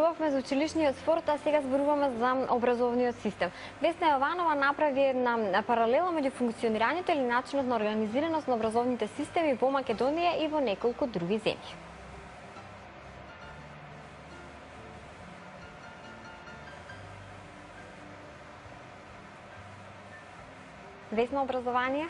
зборувавме за училишниот спорт, а сега зборуваме за образовниот систем. Весна Јованова направи една паралела меѓу функционирањето или начинот на организираност на образовните системи во Македонија и во неколку други земји. Весна, образование?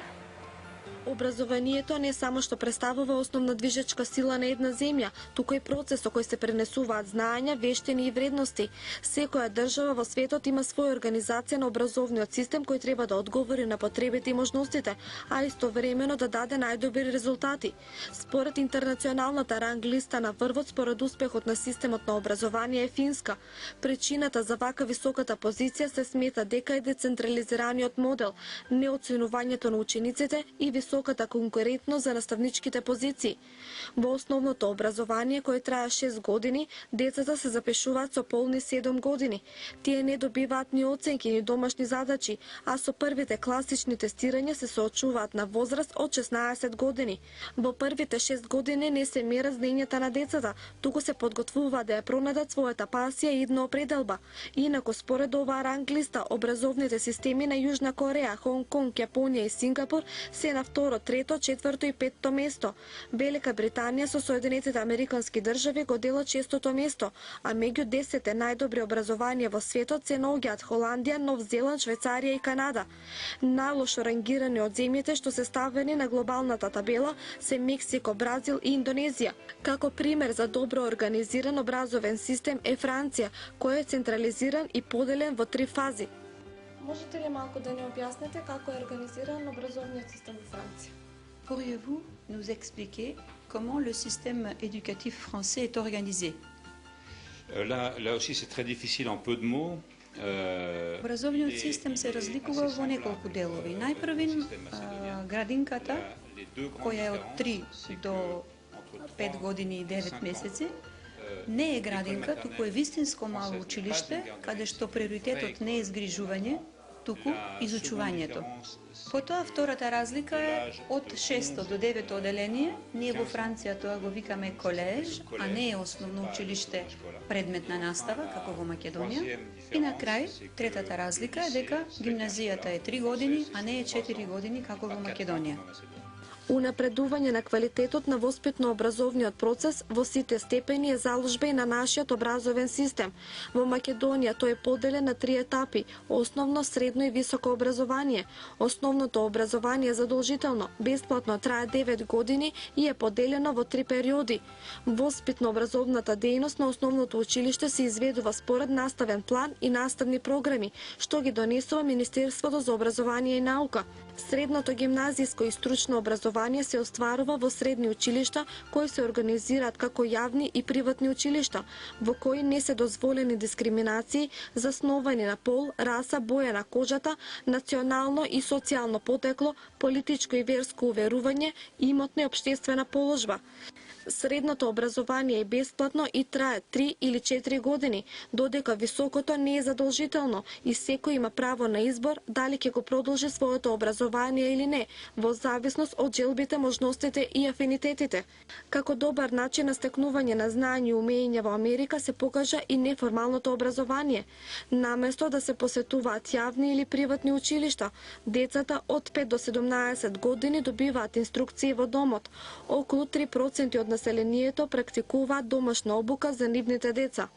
Образованието не само што представува основна движечка сила на една земја, туку и процес со кој се пренесуваат знаења, вештини и вредности. Секоја држава во светот има своја организација на образовниот систем кој треба да одговори на потребите и можностите, а истовремено да даде најдобри резултати. Според интернационалната ранг листа на врвот според успехот на системот на образование е Финска. Причината за вака високата позиција се смета дека е децентрализираниот модел, неоценувањето на учениците и високата конкурентност за наставничките позиции. Во основното образование, кое трае 6 години, децата се запишуваат со полни 7 години. Тие не добиваат ни оценки, ни домашни задачи, а со првите класични тестирања се соочуваат на возраст од 16 години. Во првите 6 години не се мерат знаењата на децата, туку се подготвуваат да ја пронадат својата пасија и идна определба. Инаку, според оваа ранг листа, образовните системи на Јужна Кореја, Хонг Конг, Јапонија и Сингапур се на второ, трето, четврто и петто место. Велика Британија со Соединетите Американски држави го делат шестото место, а меѓу 10 најдобри образованија во светот се наоѓаат Холандија, Нов Зеланд, Швајцарија и Канада. Најлошо рангирани од земјите што се ставени на глобалната табела се Мексико, Бразил и Индонезија. Како пример за добро организиран образовен систем е Франција, кој е централизиран и поделен во 3 фази. Можете ли малку да ни објасните како е организиран образовниот систем во Франција? Pourriez-vous nous expliquer comment le système éducatif français est organisé? Là aussi, c'est très difficile en peu de mots. Образовниот систем се разликува во неколку делови. Најпрвин, градинката, која е од 3 до 5 години и 9 месеци, не е градинка, туку е вистинско мало училиште, каде што приоритетот не е згрижување, туку изучувањето. Потоа втората разлика е од 6 до 9 оделение, ние во Франција тоа го викаме колеж, а не е основно училиште предметна настава, како во Македонија. И на крај, третата разлика е дека гимназијата е 3 години, а не е 4 години, како во Македонија. Унапредување на квалитетот на воспитно-образовниот процес во сите степени е заложба и на нашиот образовен систем. Во Македонија тој е поделен на 3 етапи: основно, средно и високо образование. Основното образование е задолжително, бесплатно, трае 9 години и е поделено во 3 периоди. Воспитно-образовната дејност на основното училиште се изведува според наставен план и наставни програми, што ги донесува Министерството за образование и наука. Средното гимназиско и стручно образование се остварува во средни училишта кои се организираат како јавни и приватни училишта, во кои не се дозволени дискриминации засновани на пол, раса, боја на кожата, национално и социјално потекло, политичко и верско уверување, имотна и општествена положба. Средното образование е бесплатно и трае 3 или 4 години, додека високото не е задолжително и секој има право на избор дали ќе го продолжи своето образование или не, во зависност од желбите, можностите и афинитетите. Како добар начин на стекнување на знаење и умења во Америка се покажа и неформалното образование. Наместо да се посетуваат јавни или приватни училишта, децата од 5 до 17 години добиваат инструкции во домот. Околу 3% од населението практикуваат домашна обука за нивните деца.